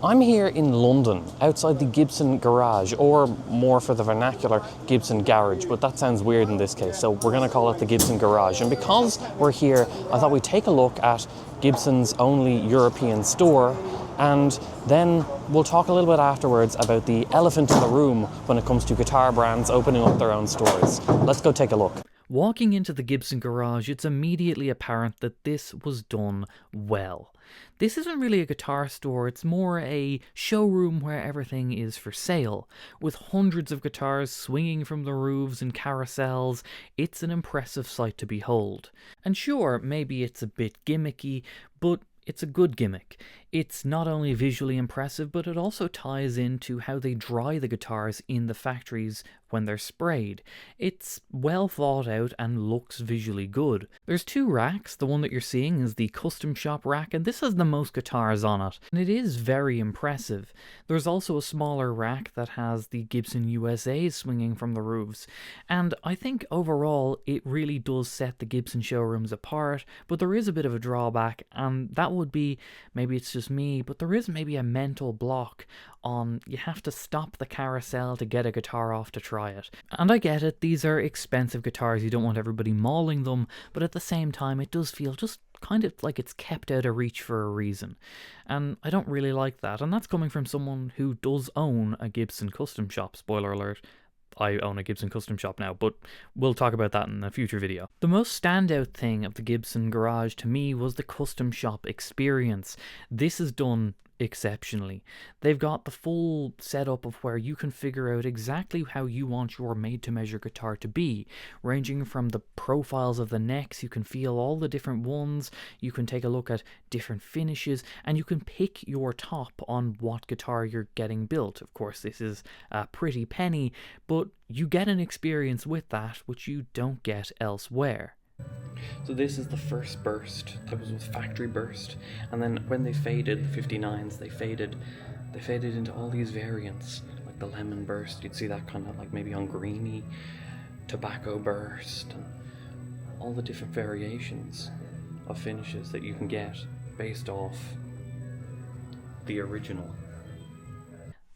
I'm here in London, outside the Gibson Garage, or more for the vernacular, Gibson Garage, but that sounds weird in this case, so we're going to call it the Gibson Garage. And because we're here, I thought we'd take a look at Gibson's only European store, and then we'll talk a little bit afterwards about the elephant in the room when it comes to guitar brands opening up their own stores. Let's go take a look. Walking into the Gibson Garage, it's immediately apparent that this was done well. This isn't really a guitar store, it's more a showroom where everything is for sale. With hundreds of guitars swinging from the roofs and carousels, it's an impressive sight to behold. And sure, maybe it's a bit gimmicky, but it's a good gimmick. It's not only visually impressive, but it also ties into how they dry the guitars in the factories when they're sprayed. It's well thought out and looks visually good. There's two racks. The one that you're seeing is the custom shop rack, and this has the most guitars on it, and it is very impressive. There's also a smaller rack that has the Gibson USA swinging from the roofs, and I think overall it really does set the Gibson showrooms apart, but there is a bit of a drawback, and that would be, maybe it's just me, but there is maybe a mental block on you have to stop the carousel to get a guitar off to try it. And I get it, these are expensive guitars, you don't want everybody mauling them, but at the same time it does feel just kind of like it's kept out of reach for a reason. And I don't really like that, and that's coming from someone who does own a Gibson custom shop, spoiler alert. I own a Gibson custom shop now, but we'll talk about that in a future video. The most standout thing of the Gibson Garage to me was the custom shop experience. This is done exceptionally. They've got the full setup of where you can figure out exactly how you want your made-to-measure guitar to be, ranging from the profiles of the necks. You can feel all the different ones, you can take a look at different finishes, and you can pick your top on what guitar you're getting built. Of course, this is a pretty penny, but you get an experience with that which you don't get elsewhere. So this is the first burst. That was with factory burst, and then when they faded, the 59s, they faded into all these variants, like the lemon burst. You'd see that kind of like maybe on greeny, tobacco burst, and all the different variations of finishes that you can get based off the original.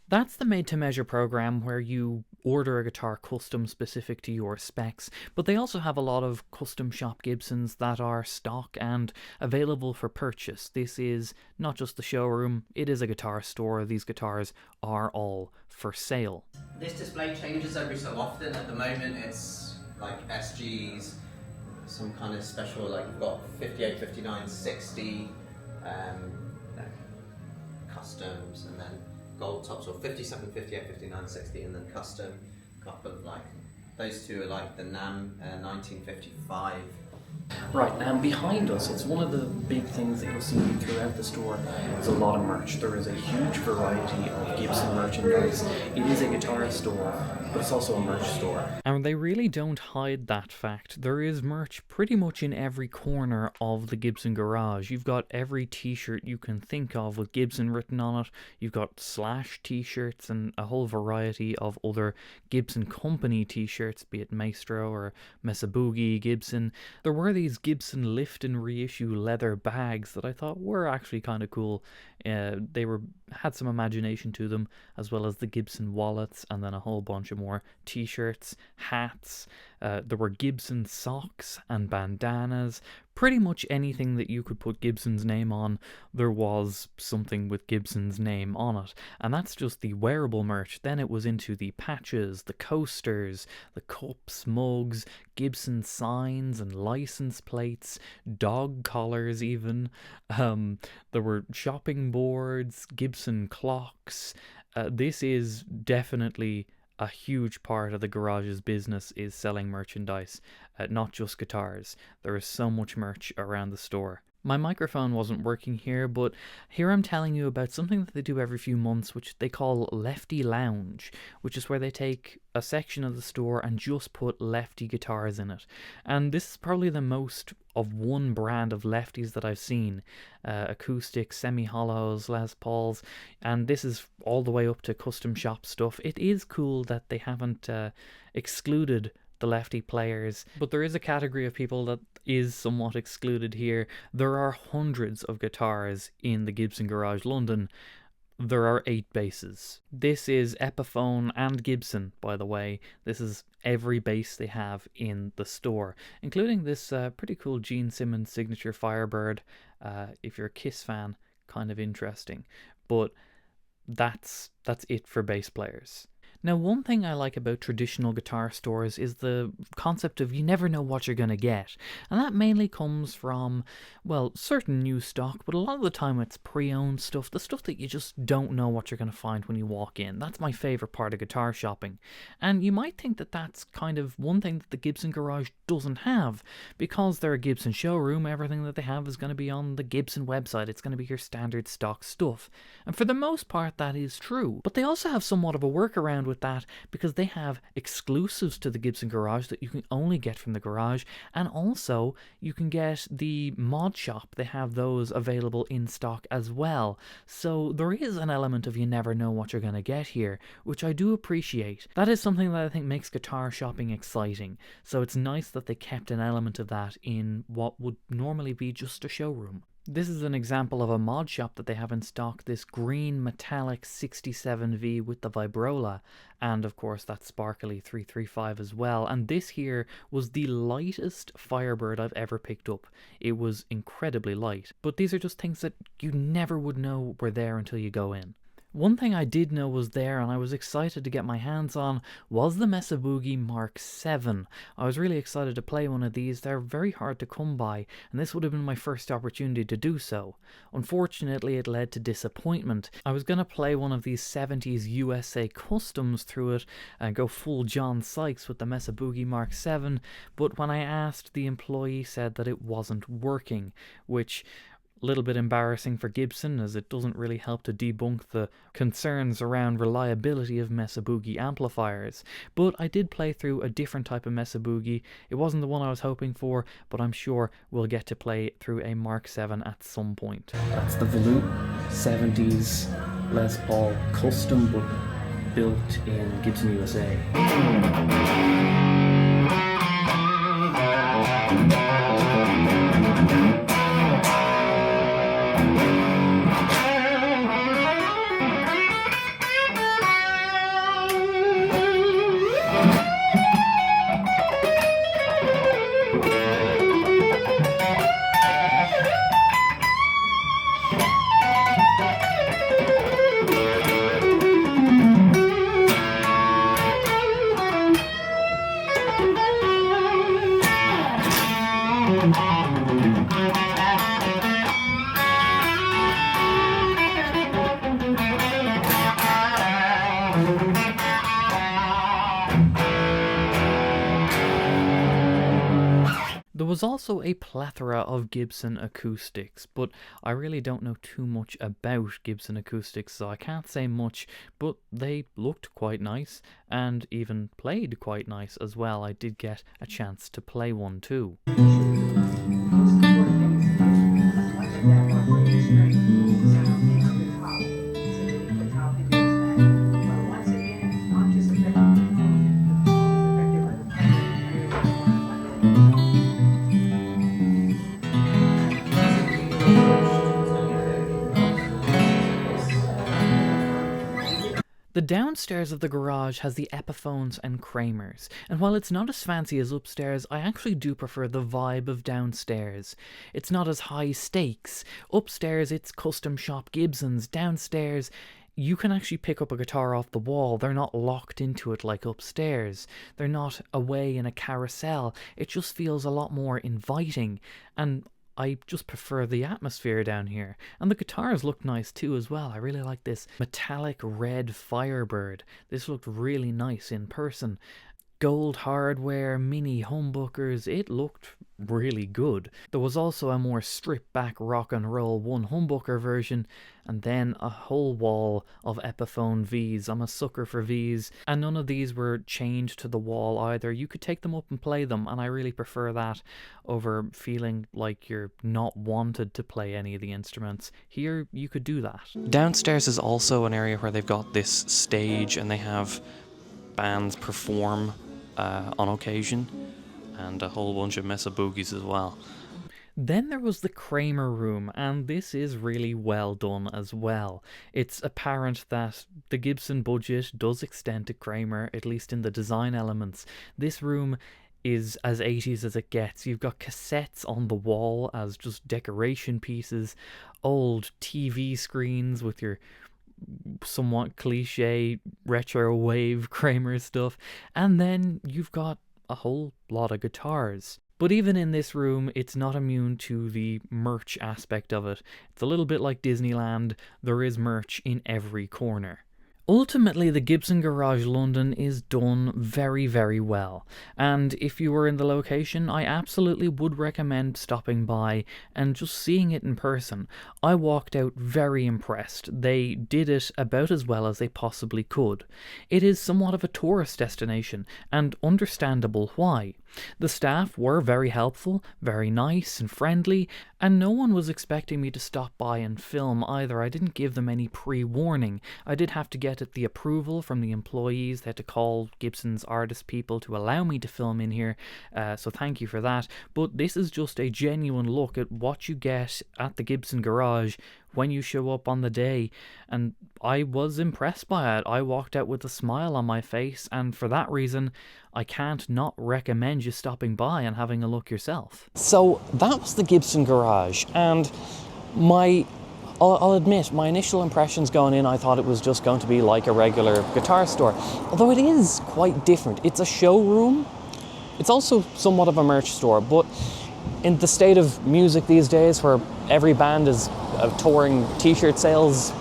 That's the made-to-measure program where you order a guitar custom specific to your specs, but they also have a lot of custom shop Gibsons that are stock and available for purchase. This is not just the showroom, it is a guitar store. These guitars are all for sale. This display changes every so often. At the moment it's like SGs, some kind of special, like we've got 58, 59, 60, customs, and then gold tops, or 57, 58, 59, 60, and then custom. Couple of like, those two are like the NAM 1955. Right, and behind us, it's one of the big things that you'll see throughout the store. There's a lot of merch. There is a huge variety of Gibson merchandise. It is a guitar store, but it's also a merch store. And they really don't hide that fact. There is merch pretty much in every corner of the Gibson Garage. You've got every t-shirt you can think of with Gibson written on it. You've got Slash t-shirts and a whole variety of other Gibson company t-shirts, be it Maestro or Mesa Boogie, Gibson. There were these Gibson lift and reissue leather bags that I thought were actually kind of cool. They had some imagination to them, as well as the Gibson wallets, and then a whole bunch of more t-shirts, hats. There were Gibson socks and bandanas. Pretty much anything that you could put Gibson's name on, there was something with Gibson's name on it. And that's just the wearable merch. Then it was into the patches, the coasters, the cups, mugs, Gibson signs and license plates, dog collars even. There were shopping boards, Gibson clocks. This is definitely a huge part of the garage's business, is selling merchandise, not just guitars. There is so much merch around the store. My microphone wasn't working here, but here I'm telling you about something that they do every few months, which they call Lefty Lounge, which is where they take a section of the store and just put lefty guitars in it. And this is probably the most of one brand of lefties that I've seen. Acoustic, semi-hollows, Les Pauls, and this is all the way up to custom shop stuff. It is cool that they haven't excluded the lefty players, but there is a category of people that is somewhat excluded here. There are hundreds of guitars in the Gibson Garage London, There are 8 basses. This is Epiphone and Gibson, by the way. This is every bass they have in the store, including this pretty cool Gene Simmons signature Firebird. If you're a Kiss fan, kind of interesting. But that's it for bass players. Now, one thing I like about traditional guitar stores is the concept of you never know what you're going to get. And that mainly comes from, well, certain new stock, but a lot of the time it's pre-owned stuff, the stuff that you just don't know what you're going to find when you walk in. That's my favourite part of guitar shopping. And you might think that that's kind of one thing that the Gibson Garage doesn't have. Because they're a Gibson showroom, everything that they have is going to be on the Gibson website. It's going to be your standard stock stuff. And for the most part, that is true. But they also have somewhat of a workaround with that, because they have exclusives to the Gibson Garage that you can only get from the garage, and also you can get the mod shop. They have those available in stock as well. So there is an element of you never know what you're going to get here, which I do appreciate. That is something that I think makes guitar shopping exciting. So it's nice that they kept an element of that in what would normally be just a showroom. This is an example of a mod shop that they have in stock, this green metallic 67V with the vibrola, and of course that sparkly 335 as well. And this here was the lightest Firebird I've ever picked up. It was incredibly light, but these are just things that you never would know were there until you go in. One thing I did know was there, and I was excited to get my hands on, was the Mesa Boogie Mark 7. I was really excited to play one of these. They're very hard to come by, and this would have been my first opportunity to do so. Unfortunately, it led to disappointment. I was going to play one of these 70s USA customs through it and go full John Sykes with the Mesa Boogie Mark 7, but when I asked, the employee said that it wasn't working, which a little bit embarrassing for Gibson, as it doesn't really help to debunk the concerns around reliability of Mesa Boogie amplifiers. But I did play through a different type of Mesa Boogie. It wasn't the one I was hoping for, but I'm sure we'll get to play through a Mark 7 at some point. That's the Volute 70s Les Paul custom, but built in Gibson, USA. There was also a plethora of Gibson acoustics, but I really don't know too much about Gibson acoustics, so I can't say much, but they looked quite nice, and even played quite nice as well. I did get a chance to play one too. The downstairs of the garage has the Epiphones and Kramers, and while it's not as fancy as upstairs, I actually do prefer the vibe of downstairs. It's not as high stakes. Upstairs it's custom shop Gibsons. Downstairs you can actually pick up a guitar off the wall. They're not locked into it like upstairs. They're not away in a carousel. It just feels a lot more inviting, and I just prefer the atmosphere down here. And the guitars look nice too as well. I really like this metallic red Firebird. This looked really nice in person. Gold hardware, mini humbuckers, it looked really good. There was also a more stripped back rock and roll one humbucker version, and then a whole wall of Epiphone Vs. I'm a sucker for Vs, and none of these were chained to the wall either. You could take them up and play them, and I really prefer that over feeling like you're not wanted to play any of the instruments. Here you could do that. Downstairs is also an area where they've got this stage and they have bands perform on occasion, and a whole bunch of Mesa Boogies as well. Then there was the Kramer room, and this is really well done as well. It's apparent that the Gibson budget does extend to Kramer, at least in the design elements. This room is as 80s as it gets. You've got cassettes on the wall as just decoration pieces, old TV screens with your somewhat cliche retro wave Kramer stuff, and then you've got a whole lot of guitars. But even in this room, it's not immune to the merch aspect of it. It's a little bit like Disneyland. There is merch in every corner. Ultimately, the Gibson Garage London is done very, very well, and if you were in the location, I absolutely would recommend stopping by and just seeing it in person. I walked out very impressed. They did it about as well as they possibly could. It is somewhat of a tourist destination, and understandable why. The staff were very helpful, very nice and friendly, and no one was expecting me to stop by and film either. I didn't give them any pre-warning. I did have to get the approval from the employees. They had to call Gibson's artist people to allow me to film in here, so thank you for that. But this is just a genuine look at what you get at the Gibson Garage when you show up on the day, and I was impressed by it. I walked out with a smile on my face, and for that reason I can't not recommend you stopping by and having a look yourself. So that was the Gibson Garage, and I'll admit, my initial impressions going in, I thought it was just going to be like a regular guitar store, although it is quite different. It's a showroom. It's also somewhat of a merch store, but in the state of music these days, where every band is a touring t-shirt sales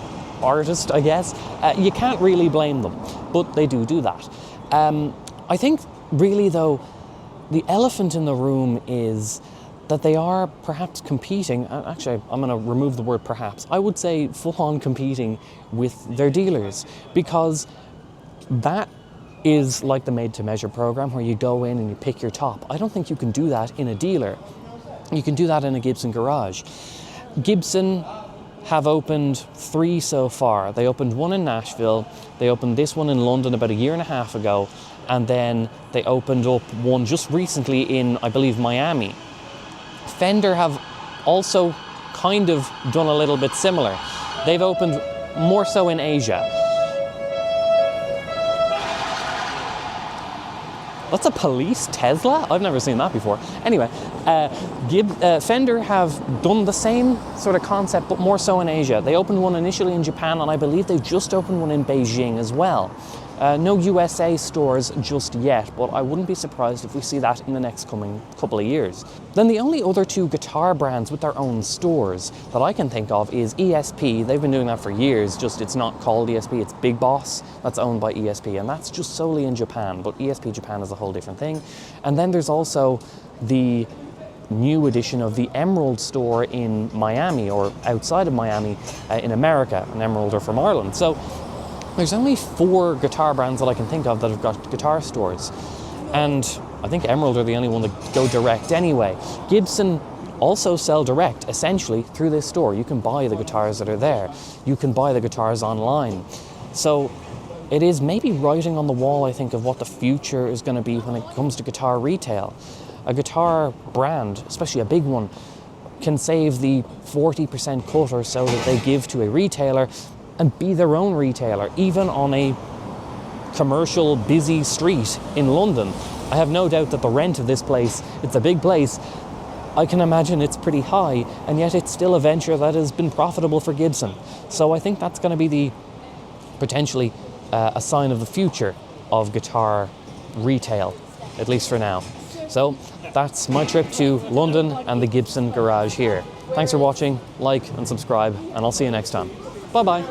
artist, I guess, you can't really blame them, but they do that. I think really though, the elephant in the room is that they are perhaps competing, actually I'm going to remove the word perhaps, I would say full-on competing with their dealers, because that is like the made-to-measure program where you go in and you pick your top. I don't think you can do that in a dealer. You can do that in a Gibson Garage. Gibson have opened 3 so far. They opened one in Nashville, they opened this one in London about 1.5 years ago, and then they opened up one just recently in, I believe, Miami. Fender have also kind of done a little bit similar. They've opened more so in Asia. That's a police Tesla? I've never seen that before. Anyway, Fender have done the same sort of concept, but more so in Asia. They opened one initially in Japan, and I believe they've just opened one in Beijing as well. No USA stores just yet, but I wouldn't be surprised if we see that in the next coming couple of years. Then the only other 2 guitar brands with their own stores that I can think of is ESP. They've been doing that for years, just it's not called ESP, it's Big Boss. That's owned by ESP, and that's just solely in Japan, but ESP Japan is a whole different thing. And then there's also the new edition of the Emerald store in Miami, or outside of Miami in America, and Emerald are from Ireland. So there's only 4 guitar brands that I can think of that have got guitar stores. And I think Emerald are the only one that go direct anyway. Gibson also sell direct, essentially, through this store. You can buy the guitars that are there. You can buy the guitars online. So it is maybe writing on the wall, I think, of what the future is going to be when it comes to guitar retail. A guitar brand, especially a big one, can save the 40% cut or so that they give to a retailer and be their own retailer, even on a commercial, busy street in London. I have no doubt that the rent of this place, it's a big place, I can imagine it's pretty high, and yet it's still a venture that has been profitable for Gibson. So I think that's going to be the potentially a sign of the future of guitar retail, at least for now. So that's my trip to London and the Gibson Garage here. Thanks for watching, like and subscribe, and I'll see you next time. Bye-bye.